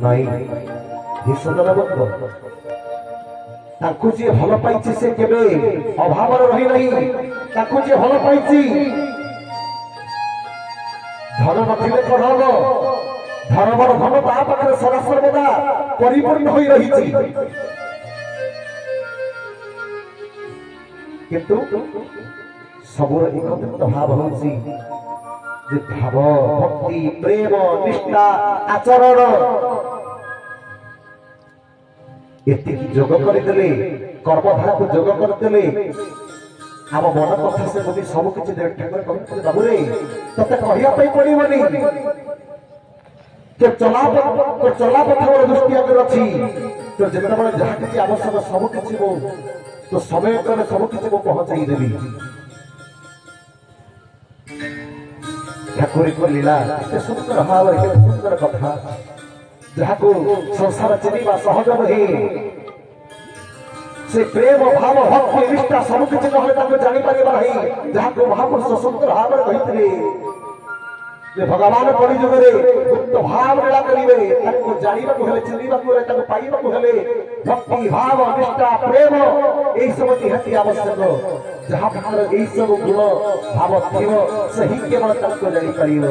नहीं भीषण बंध ताकू जी भल पाई से केबे अभाव रही नहीं ताकू जी भल पाई धन नथिले कौन हम धर्मर धन ता पाखे सदा सर्वदा परिपूर्ण हो रही किंतु सबुर एकत्रित भाव होची जे भाव भक्ति प्रेम निष्ठा आचरण एति जोग करदेले कर्मधारा को जोग करदेले आम मन कथा से बोली सब किछि ठाकुर कहते बाबू रे तते कहिया पई पड़िबनी तो चला पथर दृष्टि अगर अच्छी तो जितेबाला जहाँ किसी आवश्यक सब किसी तो समय क्रमे सब किसी पहुंचाई देवी ठाकुर को लीला सुंदर भाव सुंदर कथा जहाँ को संसार चिन्हवा सहज नुहे से प्रेम भाव भक्ति निष्ठा सब किसी जापर नहीं जहाँ को महापुरुष सुंदर भाव कहते भगवान कलिजुगे गुप्त भाव लीला करेंगे जानवा चिन्हवा पाइबा भक्ति भाव निष्ठा प्रेम यही सब निहाती आवश्यक जहाँ यही सब गुण भाव थी से ही केवल जापर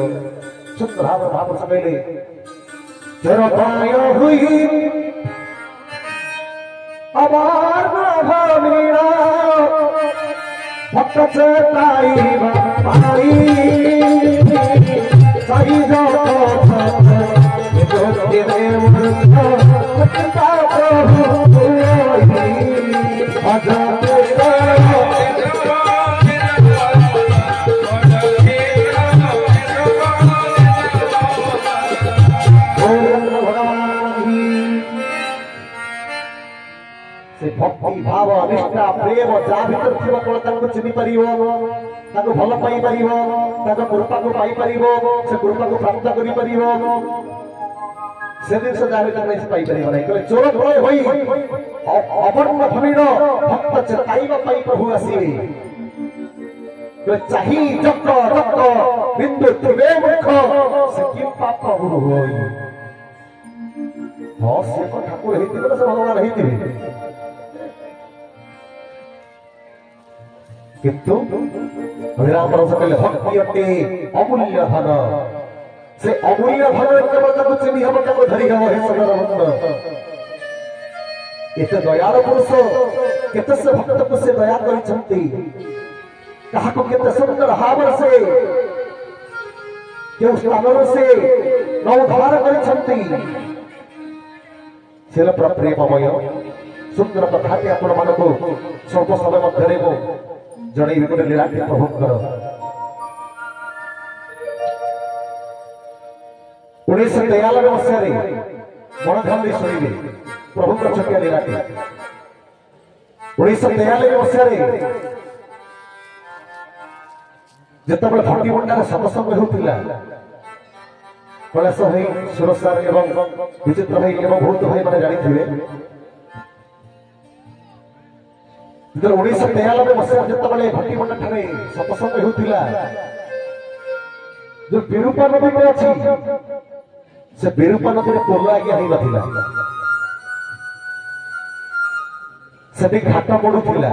सुंदर भाव भाव समझे भक्त भक्ति भाव निष्ठा प्रेम जहाँ भीतर थी चिन्ह पार भल पाई कृपा को पाई से कृपा को प्राप्त कर जिन जहाँ पाई चोर अवर्ण भूमिर भक्त चेताइबा प्रभु आसवे चाही जक रक्त बिंदु थे मुख से कि पाप गुरु हाँ सी ठाकुर से भगवान होते किंतु भक्ति अटे अमूल्य धन से अमूल्य धन चिन्ह हम धरी हम एते दयाल पुरुष केते से भक्त को से दया करिसंती कहाको केते सुंदर भाव से के स्थान से नवधार करिसंती सेल प्रेममय सुंदर कथा आपण मानको स्वल्प समय मध्य जड़े गोटे लीला प्रभुंकर 1993 मसीह मन ध्यान दे शुणे प्रभुंकर छटिया लीला 1993 मसीह जिते भट्टी बंडार सत्संग होता कैलाश भाई सुरेश सार एवं विचित्र भाई एवं बहुत भाई मैंने जानी 1993 मसीह जिते भट्टी बंडा ठारे सत्संग होता जो विरूपा नदी अच्छी से विरूपा नदी पोल आज्ञा होता से घाट पड़ूला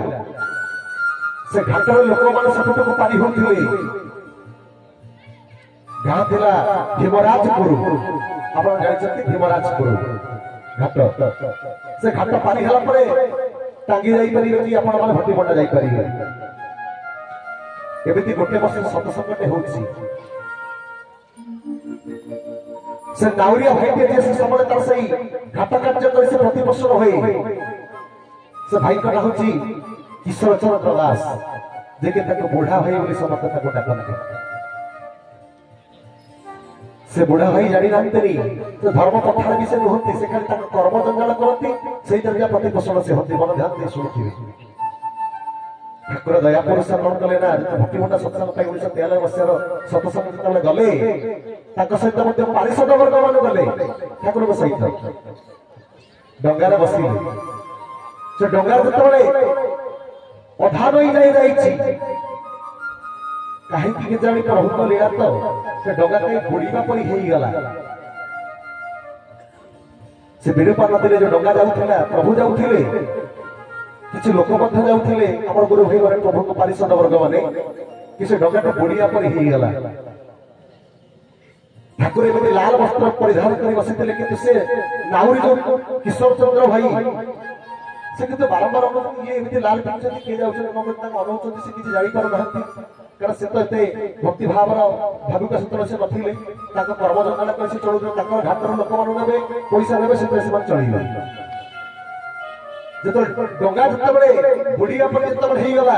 से घाटर लोक मैंने सेपटक पारी होते गाँ थिला भीमराजपुर आप जानते भीमराजपुर घाट से घाट पारी है टांगी जापर आप भट्टी बंडा जापर एमती गोटे वर्ष सत्संगटे हो नाउरिया भाई से सब तार से घाट कार्य कर से प्रति वर्ष रहे से भाई का हूँ किशोर चंद्र प्रदास जे बुढ़ा भाई बोली समस्त डाकते से बुढ़ा भाई जानी जानते तो धर्म कथार भी से नुहति से खाली कर्म जंजाल करती से प्रति पोषण से होती मन ध्यान दे शुणुवे ठाकुर दया पुरस्कार ग्रहण कले ना भक्ति बंडा सत्संग 1993 मसीहार सत्संग जो गले सहित पारिषद वर्ग मान गले ठाकुर सहित डंगार बसले से डंगार जो अधा नई जाई कहीं जानी प्रभु लीला तो से डंगा कहीं बुड़ीबा परी गला से विरूपा नदी जो डंगा जाऊला प्रभु जाऊले किसी लोक जाऊले आम गुरु भाई मैंने प्रभु पारिषद वर्ग मैंने कि से डंगा बुड़िया पर ही गला ठाकुर एमती लाल वस्त्र परिधान कर बसी कि से नाउरी जो किशोर चंद्र भाई से कि बारंबार ये एमती लाल पिंधुଛନ୍ତି किए जाउछन अनौछन से किसी जाई पार नहंती कारण से तो एते भक्ति भावर भाविक सूत्र से नथिले ताको कर्म जंगल कर से चलु ताको घाटर लोक मानु नेबे पैसा नेबे से से चलिबो जतो डंगा जत बडे बुढ़िया पर जत बडे ही गला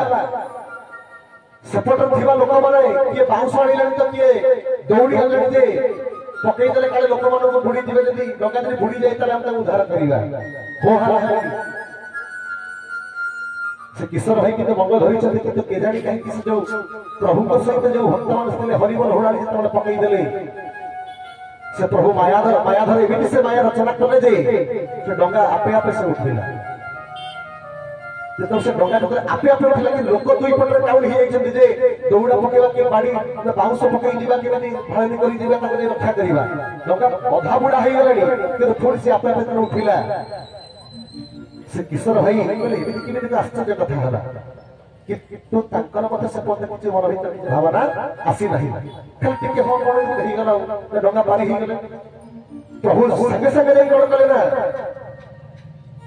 सेपट थिबा लोक माने किए बाउंस आनिलेन तो किए दौड़ी गले जे पकई देले काले लोक मानु को बुढ़ी दिबे जदी डंगा जदी बुढ़ी जाय ताले हम ताको उद्धार करिबा हो हा से किशोर भाई किंतु मंगल धरी छथि किंतु केजाणी कहीं किसी जो प्रभु को सहित जो भक्त मान स्थिले हरिबल होडाली जतले पकई देले से प्रभु मायाधर एबिति से माया रचना करले जे से डंगा आपे आपे से उठिला जतो से डंगा जतले आपे आपे उठिला कि लोक दुई पटरे टाउन ही जाइछथि जे दौड़ा पकेवा के बाड़ी बाउंस पकई दिबा के नहीं भाळनी करी दिबा ताके रक्षा करिबा डंगा अधा बुढ़ा ही गलानी कि थोड़ी से आपे आपे उठिला से किशोर भाई बोले एबिति किने आश्चर्य कथा हला कि तो तंकर मते से पते किछ मन भीतर किछ भावना आसी नहीं खाली टिके हो कोन ही गला डंगा पारी ही गले प्रभु संगे संगे नहीं गड़ गले ना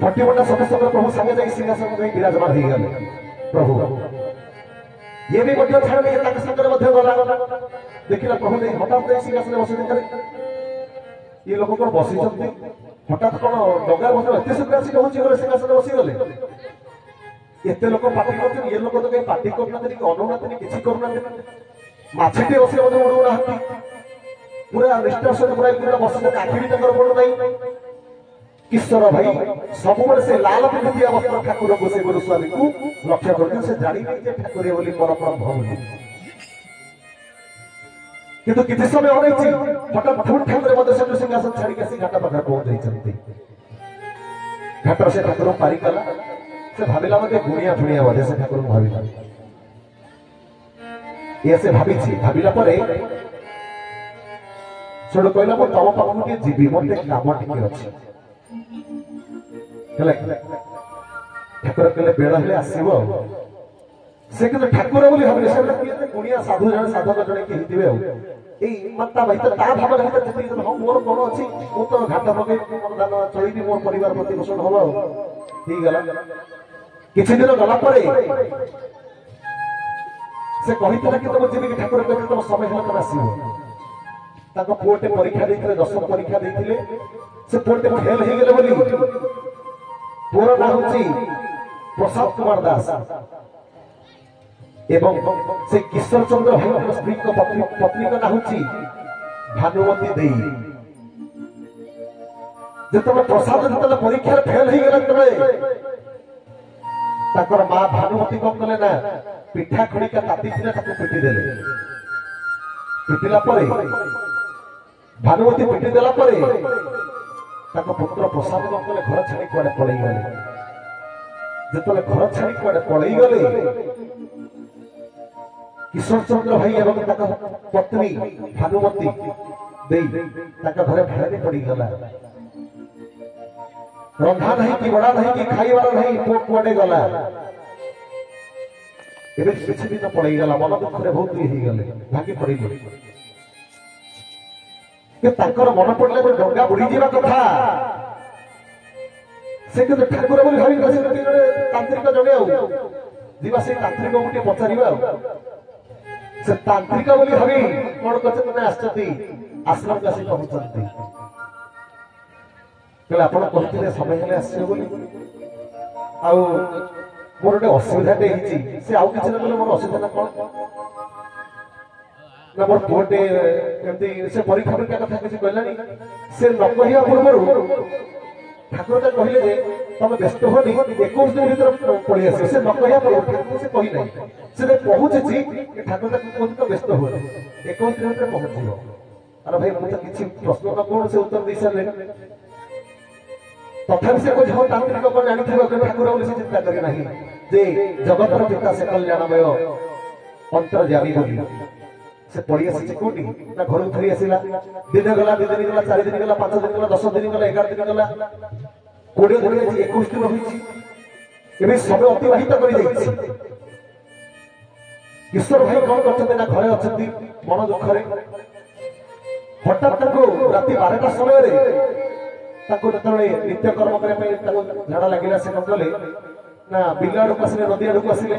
फटी बटा सदस्य प्रभु संगे जाई सिंहासन में विराजमान ही गले प्रभु ये भी मध्य छाड़ में तक संगे मध्य गला देखिला प्रभु ने हठात जाई सिंहासन में बसी करे ये लोग को बसी जंती हठात कौन डंगार बस एत सुख आसिक हूँ गले सिंहासन बसी गले एत लोक पार्टी कर ये लोक तो कहीं पार्टी करना अनुना किसी करना मछीटे बस उड़ूना पूरा निष्ठा सहित पूरा पूरा बस आखि भी पड़ू ना किशोर भाई सब से लाल पिंधि वस्त्र ठाकुर को से गुरुस्वामी को लक्ष्य कर से जानी ठाकुर बोली परम भौली किंतु किसी समय अनेक हठात फुट ठाकुर मध्य से सिंहासन छाड़ी के घाट पाखे पहुंच जाती घाटर से ठाकुर पारी कला से भाविला मते गुणिया फुणिया बोधे से ठाकुर भाविला ये से भाविला परे छोड़ कहला मो तम पाखु के जीवी मते काम टिके अछि ठाकुर कहले बेड़ हेले आसीबो से कि ठाकुर बोली भाविले से गुणिया साधु जन साधक जने के हिदिबे ए मत्ता भाई ता भाव रहते जति हम मोर कोन अछि मो तो घाट पके मोर दान चळीबी मोर परिवार प्रति पोषण होबो ठीक गला किछि दिन गला परे से कहितला कि तुम जीवी ठाकुर कहते तुम समय होला तब आसीबो ताको पोटे परीक्षा देथिले 10 परीक्षा देथिले से पोटे फेल हे गेले बोली पूरा ना होची प्रसाद कुमार दास एवं से किशोर चंद्र भाई स्त्री को पत्नी का नाम होची भानुमती देई जतले प्रसाद जतले परीक्षा फेल ही गेला तबे ताकर मां भानुमती को कहले ना पिठा खणी का ताती थिले ताको पिटी देले पिटिला परे भानुमती पिटी देला परे ताको पुत्र प्रसाद को कहले घर छाड़ी कुआडे पळई गले जतले घर छाड़ी कुआडे पळई गले किशोर चंद्र भाई एवं पत्नी भानुमती देई घरे भाड़े पड़ी गला रंधा नहीं कि बड़ा नहीं कि खाइबार नहीं पोट कुआडे गला एबे किछि दिन पड़ी गला मन दुख रे बहुत ही गले भागी पड़ी गले के ताकर मन पड़ले बे डंगा बुड़ी जीवा कथा से के ठाकुर बोली भाबी गसे तांत्रिक जगे आउ दिवासी तांत्रिक गुटे पचारिबा से तांत्रिक बोली भाबी कोन कछ मने आछथि आश्रम कासी पहुंचथि कले आपण कहथिले समय हेले आसे बोली आ मोर गोटे असुविधा टे हिची से आउ किछ न मोर असुविधा कोन ना मोर पोटे एमती से परीक्षा परीक्षा कथा किसी कहलानी से न कहिया पूर्व ठाकुर कहले जे तुम व्यस्त हो 21 दिन भीतर पड़ी आस से न कहिया पूर्व से कही नहीं से पहुंची ठाकुर कहते तो व्यस्त हो 21 दिन भीतर पहुंचो अरे भाई मुझे किसी प्रश्न का कौन से उत्तर दे सारे तथा से कुछ हो तांत्रिक को जानी थी ठाकुर बोली से चिंता करे नहीं जे जगत पिता से कल्याणमय अंतर्यामी बोली से पड़ी आसी कोटी ना घर फेरी आसला दिन गला 2 दिन गला 4 दिन गला 5 दिन गला 10 दिन गला 11 दिन गला 20 दिन 21 दिन होईची एबे समय अतिबाहित करि जाईची किशोर भाई कौन करते ना घरे अछंती मन दुखरे हठात राति 12टा समय नित्य कर्म करने झाड़ा लगे से कौन कले ना बिल आड़ को आसिले नदी आड़ को आसिले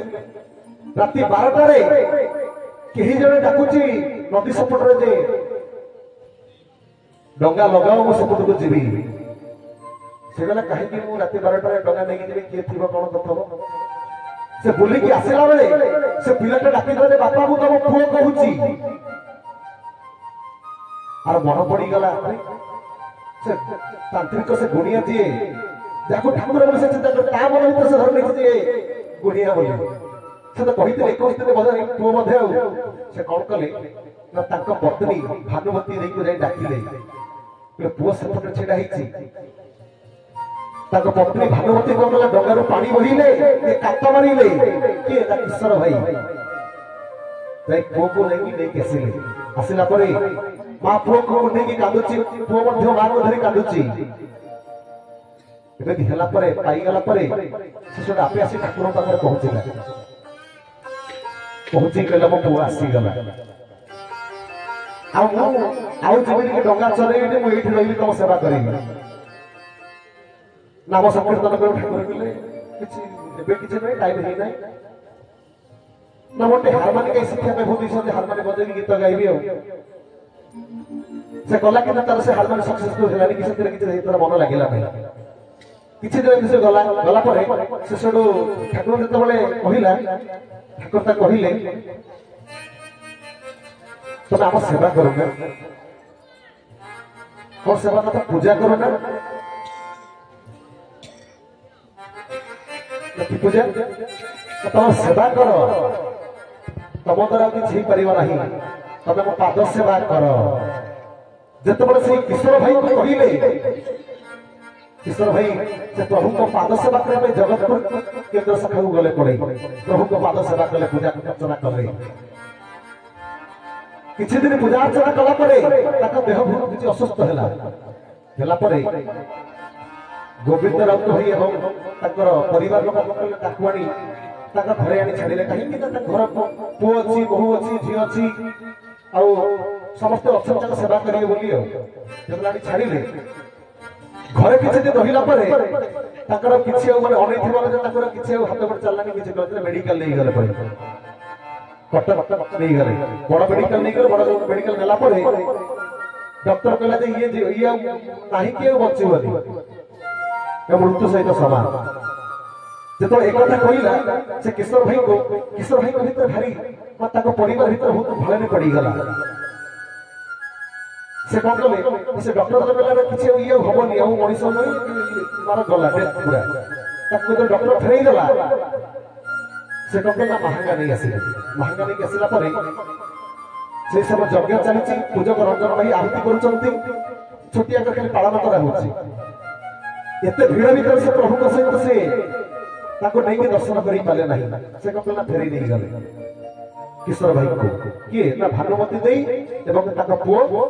राति 12टारे कहीं जड़े डाकुची नदी सपटे जे डंगा लगाओ मो सपट को जीवी से गला कहीं मु राति 12टारे डंगा नहीं जीवी किए थी कौन कथब से बुलिकी आसला बेले से पिलाटा डाकी दे बापा को तम पुओ कहूची और मन पड़ी गला से तांत्रिक से गुणिया दिए जाको ठाकुर बोले से ता मन भीतर से धर नहीं दिए गुणिया बोले से तो कहिते 21 दिन बजा पुओ मध्ये से कौन कले ना ताका पत्नी भानुमती देई को जाई डाकिले कि पुओ से पटे छेडा हिची ताका पत्नी भानुमती को कला डंगारू पानी बहिले ये काटा मारिले कि एटा किशोर भाई जाई पुओ को नहीं के आसिला परे मां पुओ को नहीं कांदुची पुओ मध्ये मां धरी कांदुची एबे दिहला परे पाई गला परे शिशुटा आपे आसी ठाकुर पाखरे पहुंचला पहुंची गला मो पुओ आसी गला आउ जमीन के डंगा चले मु एठी रही तम सेवा करिबी नाम संकीर्तन कर ठाकुर कहले किछि एबे किछि नै टाइम हे नै ना मोटे हारमोनियम शिक्षा में भूमि से हारमोनियम बजेबी गीत गाइबी हो से कला के तार से हारमोनियम सक्सेसफुल हेलानी किछि तेरे किछि तार मन लागिला नै किछि दिन से गला गला परे से सडो ठाकुर जते बळे कहिला ठाकुर ता कहिले तो आम सेवा करू ना और सेवा ना पूजा करू ना पूजा तुम सेवा कर तुम द्वारा किसी पारिबा नहीं तुम मो पाद सेवा कर जते बड़े से किशोर भाई को कहिले किशोर भाई से प्रभु को पाद सेवा करे जगतपुर केंद्र शाखा गले पड़े प्रभु को पाद सेवा कले पूजा अर्चना कले किछि दिन पूजा अर्चना कला परे ताका देह भूत किछि अस्वस्थ हैला परे गोविंद राउत भाई एवं ताकर परिवार लोक पकले ताकुआनी ताका घरे आनी छाडिले कहीं कि ता घर पुओ अछि बहु अछि झी अछि आ समस्त अक्षर सेवा करिए बोली हो जब आनी छाडिले घरे किछि दिन रहिला परे ताकर किछि माने अनैथिबा जे ताकर किछि हाथ पर चललानी किछि कहले मेडिकल नहीं गले परे कटक नहीं गले बड़ मेडिकल नहीं गले बड़ मेडिकल नेला परे डॉक्टर कहला जे ये नाही के बचिबनी मृत्यु सहित समान जो एक कहला से किशोर भाई को भीतर भारी परिवार भीतर बहुत भले पड़गला से कौन कले से डॉक्टर कहला किसी ये हमनी आ मनीष नहीं मार गला डेथ पूरा तो डॉक्टर फेरई देला से कौन कहला महंगा नहीं आसला से सब यज्ञ चली पूजक रंजन भाई आहुति कर छोटिया खाली पालन कर एते भीड़ भीतर से प्रभु को सहित से नहीं के दर्शन करी पाले नहीं से कहला फेरी नहीं गले किशोर भाई को किए ना भानुमती देई एवं ताका पुओ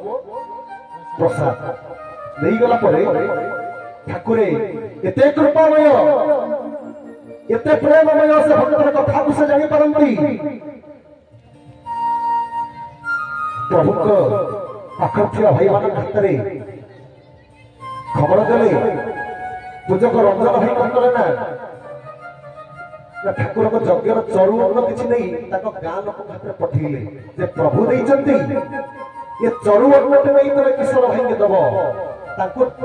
प्रसाद नहीं गला परे ठाकुरे एते कृपामय एते प्रेममय से भक्तर कथा को से जानि परंती प्रभु को आखर भाई मान हाथ खबर देले पूजक रंजन भाई कौन कले ना ठाकुर को यज्ञ चरु अन्न किसी नहीं गाँ लोक पाखे पठेले जे प्रभु ये चरु अन्न नहीं तुम किशोर भाई के दब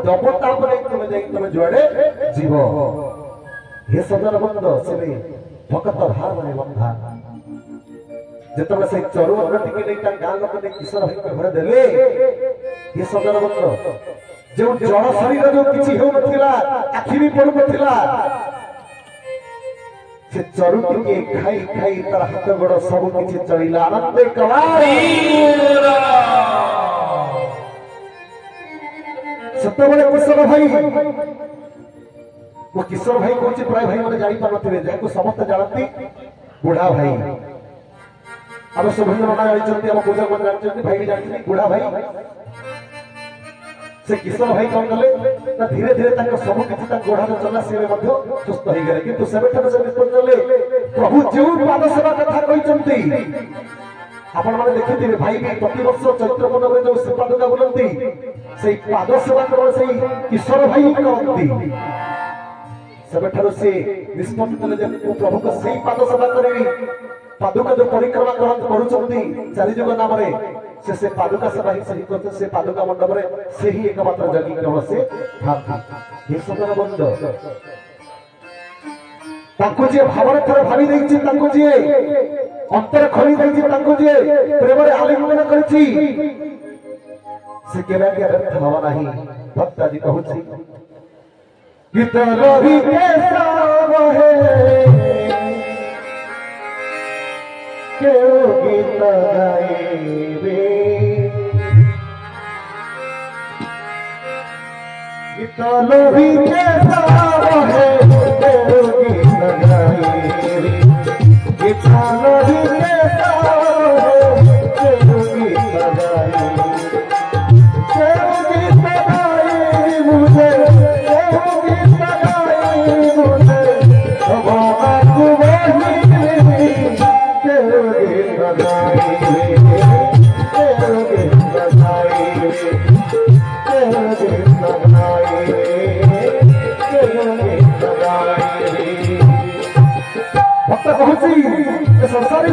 दब तुम जुआड़े जीव हे सदर बंद से भक्त भार माने बंधा जिते से चरु अन्न टी नहीं गाँ लोक किशोर भाई के घर देले हे सदर बंद जो जड़ शरीर जो किसी हो नथिला आखि भी पड़ नथिला से चरु के खाई खाई तार हाथ गोड़ सब किछि चलिला आनंद कवाई सतबळे किशोर भाई वो किशोर भाई कोछि प्राय भाई माने जानि पारनथिबे जाको समस्त जानती बुढ़ा भाई आम शुभेंद्र नना जानते आम पूजा को जानते भाई भी जानते बुढ़ा भाई से किशोर भाई कौन कले ना धीरे धीरे सब किसी गोड़ा चला सी सुस्थ हो गए कि से प्रभु जो पाद सेवा कथा कहते आपण मैंने देखिए भाई भी प्रति वर्ष चैत्र पूर्णिमा जो से पादुका बुलती से पाद सेवा केवल से किशोर भाई करती से निष्पत्ति प्रभु को सही पाद सेवा करी पादुका जो परिक्रमा कर चारिजुग नाम से पादुका सेवा ही सही करते से पादुका मंडप रे से ही एकमात्र जगी केवल से खाती ये सदर बंद ताको जे भावरे थरे भाबी देछि ताको जे अंतर खरी देछि ताको जे प्रेम रे आलिंगन करछि से केबे के व्यर्थ हवा नाही भक्त जी कहछि गीत रवि के साव है केओ गीत गाइबे गीत लोभी के साव है केओ गीत गाइबे गीत लोभी के साव है केओ गीत गाइबे केओ गीत गाइबे मुझे केओ गीत गाइबे मुझे अब आकु वही संसारी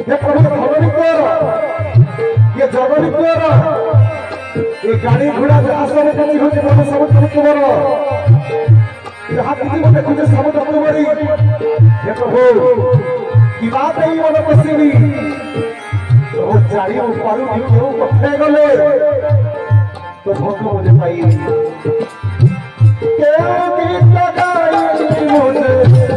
ये प्रभु भगवान ये जगनी ये गाड़ी घोड़ा जहाँ सब पची हो प्रभु समुद्र तुमर जहाँ किसी देखुचे समुद्र तुम्हारी ये प्रभु की बात नहीं मन पशिवी तो जाड़ी पारू क्यों कथे गले तो भक्त मुझे पाई केओ गीत गाई मुझे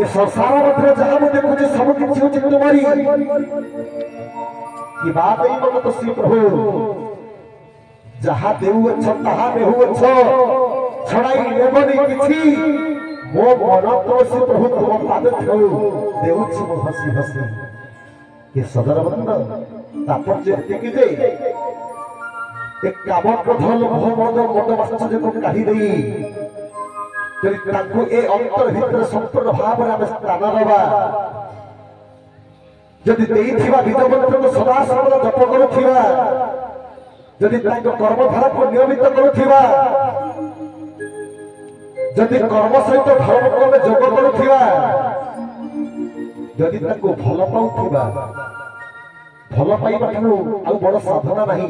संसार मध्य जहाँ मुझे देखुचे सब किसी हो तुम्हारी की बात ही मन तो श्री प्रभु जहाँ देहु अच्छ तहा देहु अच्छ छड़ाई नेबनी किछि मो मन तो श्री प्रभु तुम पाद छौ देउछि मो हसी हसी ये सदर बंद तापज्य एतिकी जे एक काम क्रोध लोभ मद मद मत्सर्य को काढ़ी देई ए अंतर भितर संपूर्ण भाव स्थान दबा जदि बीज मंत्र को सदा सर्वदा जप करुवा जदि कर्मधारा को नियमित करुवा जदि कर्म सहित धर्म कर्म जोग करुवा जदि भल पाउथिबा भल पाइबा आ बड़ साधना नहीं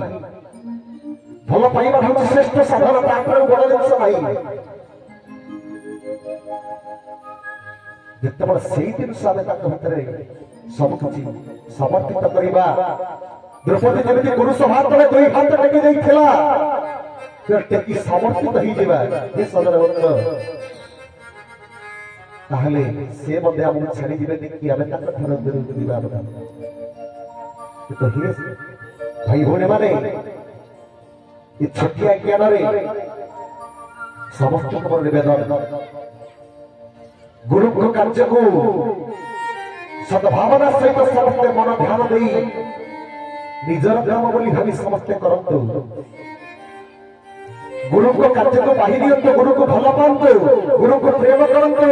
भल पाइबा श्रेष्ठ साधना बड़ जिन नहीं जितेबाला से जिनस भितर सब किसी समर्पित करवा द्रौपदी जमी गुरु सभा तले दुई हाथ टेकी जाइथिला टेकी समर्पित हो सदर ताहले से मध्य आमको छाड़ी जीवे कि आम तो भाई भौणी माने ये छोटिया ज्ञान समस्त निवेदन गुरु को कार्य को सद्भावना सहित समस्ते मन ध्यान दे निजर काम बोली भावी समस्ते करंतु गुरु को कार्य को बाहि दियंतु गुरु को भल पांतु गुरु को प्रेम करंतु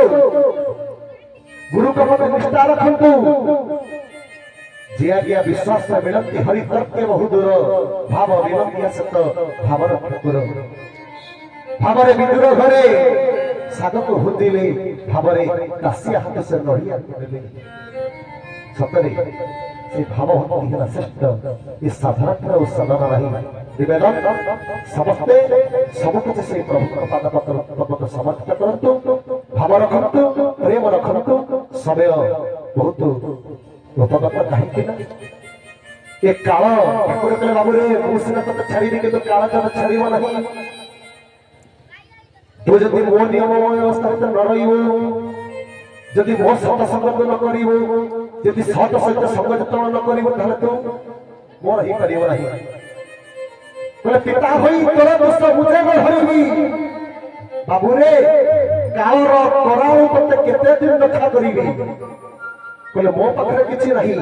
गुरु को प्रति निष्ठा रखंतु जिया गया विश्वास में मिलती हरि तर्क के बहु दूर भाव विलंबिया सत भाव ठाकुर भावरे विदुर घरे साग को हुदिले भावरे कासिया हाथ से नड़िया सतरे से भाव भक्ति है श्रेष्ठ इस साधारण और सदन रही निवेदन समस्ते सब कुछ से प्रभु पाद पत्र को समर्पित करंतु भाव रखंतु प्रेम रखंतु समय बहुत उपगत कहीं ए काल ठाकुर कहले बाबू रे मु सिना तो छाड़ी के तो काल तो छाड़ीबो नहीं तू जदि मो नियम व्यवस्था तो न रहिबो जदि मो सत संगत न करिबो जदि सत सहित संगत न करिबो ताले तू मोर ही करिबो नहीं बोले पिता होई तोर दोष बुझे न धरिबी बाबू रे काल रो कराउ पते केते दिन रक्षा करिबी बोले मो पाखरे किछि नहीं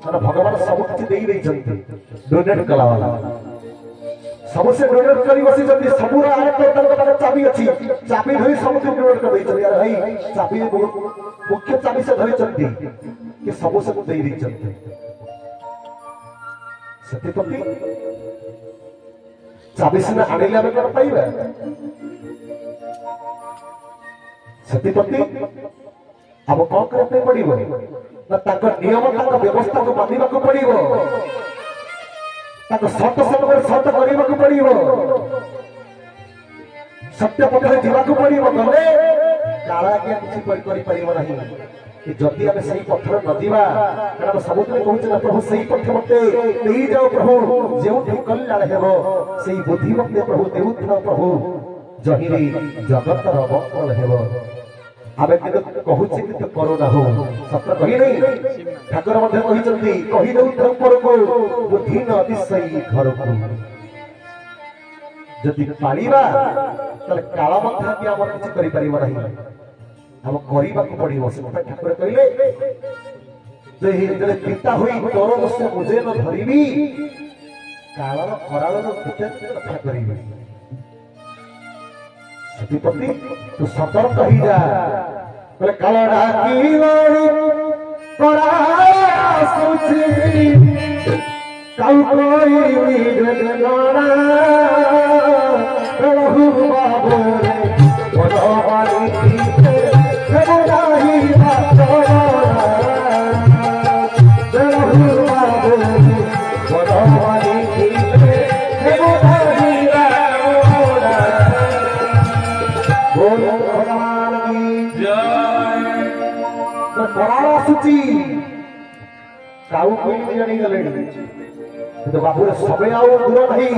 माने भगवान सब किछि देई देई छथि डोनेट कला वाला सब से डोनेट करी बसी जल्दी सबुरा आए तो तंग पाखरे चाबी अछि चाबी धरि सब के डोनेट कर देई छथि यार भाई चाबी मुख्य चाबी से धरि छथि कि सब से देई देई छथि सत्यपति चाबी से आनिले हम कर पाइबा सत्यपति अब कौन करते पड़िबो ना ताको नियम ताको व्यवस्था को मानिबा को पड़िबो ताको सत्य समय सत्य करिबा को पड़िबो सत्य पथरे जीवा को पड़िबो गले काला के किछि करि परिबो नाही कि जदि हम सही पथरे न जीवा कारण सबुतरे कहउछ ना प्रभु सही पथ मते देई जाओ प्रभु जेउठी कल्याण हेबो सही बुद्धि मते प्रभु देउथ प्रभु जहिरे जगत रो मंगल हेबो आबे कितो कहउछि कि तो करो ना हो सत्य कहि नहीं ठाकुर मध्ये कहि चंती कहि दउ त पर को बुद्धि न अतिशय घर को जदि पालिबा तले काला मध्ये कि हमर किछि करि परिबो नाही हम करिबा को पड़िबो से ठाकुर कहिले जे जले पिता होई तोर दोष मुझे न धरिबी काला कराल न किते कथा करिबी सतीपति तू सतर्क ही जा बोले काला डाकी वाली पड़ा सुची काउ कोई गगना रहु बाबू रे बड़ा वाली की बड़ाई बातों रहु बाबू रे बड़ा वाली की बड़ाई सुची काउ कोई जानी गले तो बाबू समय आउ दूर नहीं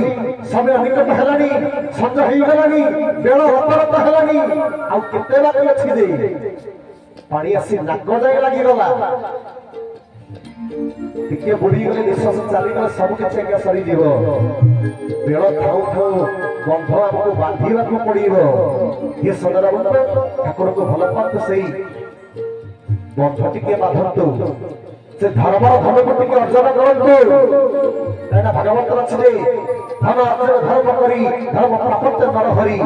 समय निकट हेलानी संज हेई गलानी बेଳ रतरत हेलानी आउ केते बाकी अछि दे पानी आसी नाक जाय लागि गला टिके बुढ़ी गले निश्वास चाली गले सब किछ के सरी दिबो बेଳ खाउ खाउ बंध हमको बांधिबा को पड़िबो ये सदर बंध ठाकुर को भल पात सही बंध टिके बांधतु से धर्म धन को टिके अर्जन करंतु एना भगवंत रचले धन अर्जन धर्म करी धर्म प्राप्त कर हरि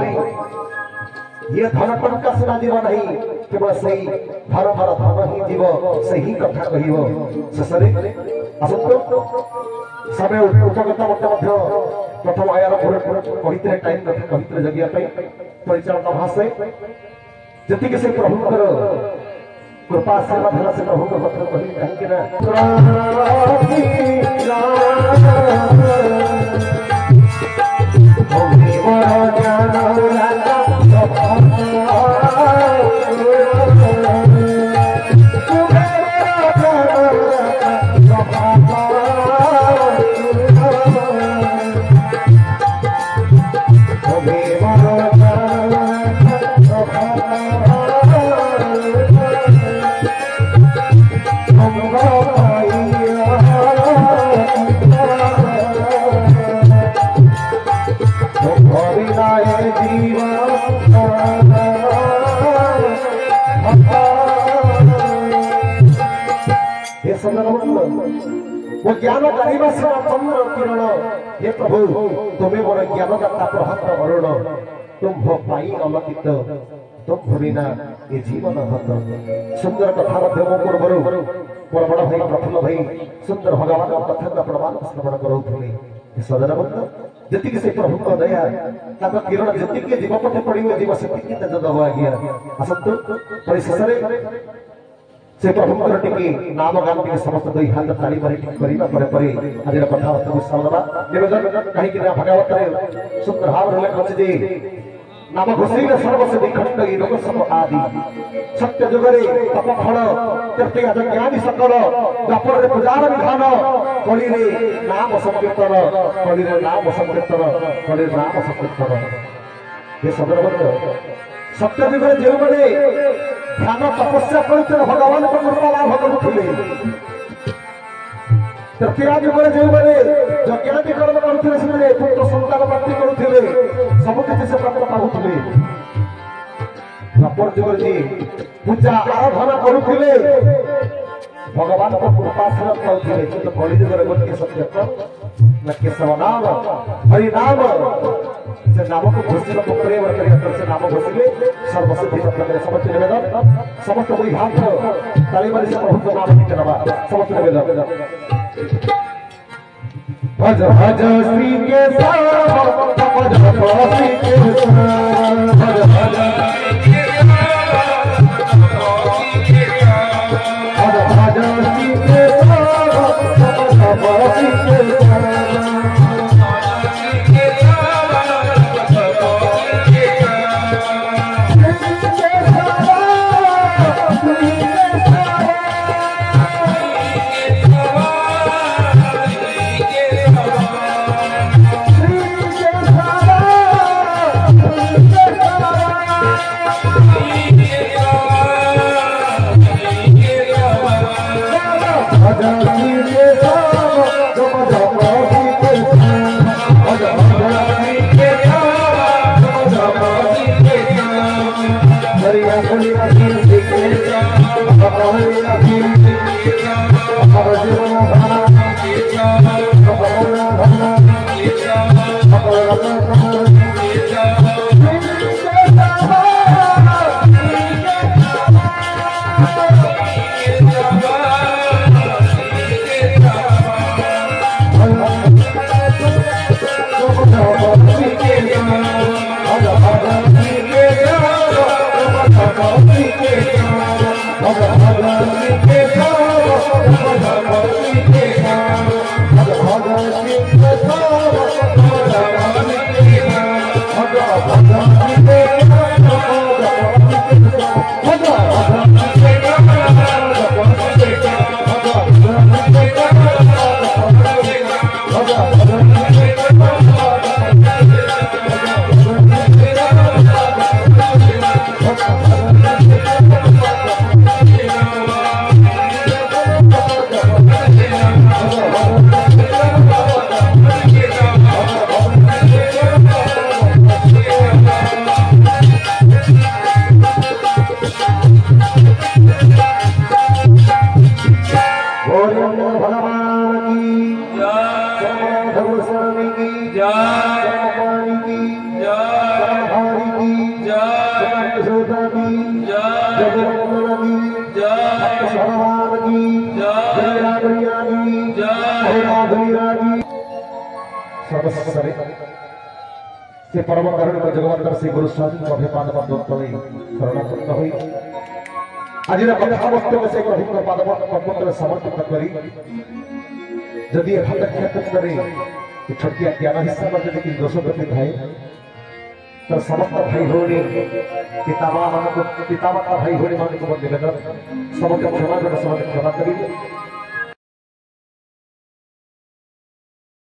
ये धन टंका सुना जीव नहीं केवल सही धर्म धन ही जीव सही कथा कहिबो शेषरे असंतो समय उपगत मध्य प्रथम आयार कहिते टाइम कहिते जगिया परिचालन भाषे जति के से प्रभुकर कृपा सेवा धन से प्रभु को पत्र कहि कहि के वो ज्ञान करिबा से चंद्र किरण हे प्रभु तुम्हें मोर ज्ञान दाता प्रहत वरुण तुम भो पाई अलकित तुम भूमिना ये जीवन हत सुंदर कथा मध्य मो पूर्वरु मोर बड़ भाई प्रफुल्ल भाई सुंदर भगवान कथा प्रमाण श्रवण करूथुले सदर बंद जति से प्रभु को दया ताक किरण जति के जीव पथ पड़िबो जीव से टिके त दब आज्ञा असंतो परिशेषरे से प्रभुकर टिके नाम गान के समस्त दुई हाथ ताली मारी टिक करिबा परे परे आदिर कथा वस्तु सालबा निवेदन कहि कि भागवत रे सुंदर भाव रे लिखछ जे नाम घोषैले सर्वसिद्धि खण्डई लोक सब आदि सत्य जुगरे तप फल त्यक्ति आज ज्ञानी सकल द्वापर पूजार विधान कली रे नाम संकीर्तन कली रे नाम संकीर्तन कली रे नाम संकीर्तन ये सदरवर्ग सत्य जुगरे जो मैंने ध्यान तपस्या करते भगवान को कृपा लाभ करुले तृतीया जुगरे जो मैंने यज्ञादि कर्म करुले से पुत्र संतान प्राप्ति करुले सब किसी से प्राप्त पाऊले द्वापर जुगरे जी पूजा आराधना करुले भगवान को कृपाश्रय पाऊले किंतु कली जुगरे गोटे सत्य न केशव नाम हरि नाम से नाम को घोषित प्रेम से नाम घोषिले सर्वसिद्धि प्रकार समस्त निवेदन समस्त कोई हाथ ताली मारी से प्रभु को नाम निकलवा समस्त निवेदन भज भज श्री के साथ भज भज श्री के साथ भज भज श्री के साथ भज श्री के से परम करुण जगवंतर श्री गुरु स्वामी को अभिपाद पद्मोत्तरे शरणागत होई आज कथा वस्तु से प्रभु को पाद पद्मोत्तरे समर्पित करी यदि हस्तक्षेप करे कि छोटिया ज्ञान हिस्सा में यदि दोष गति थाए तो समस्त भाई होनी पितामह भाई होनी मान को निवेदन सबके क्षमा कर समस्त क्षमा करी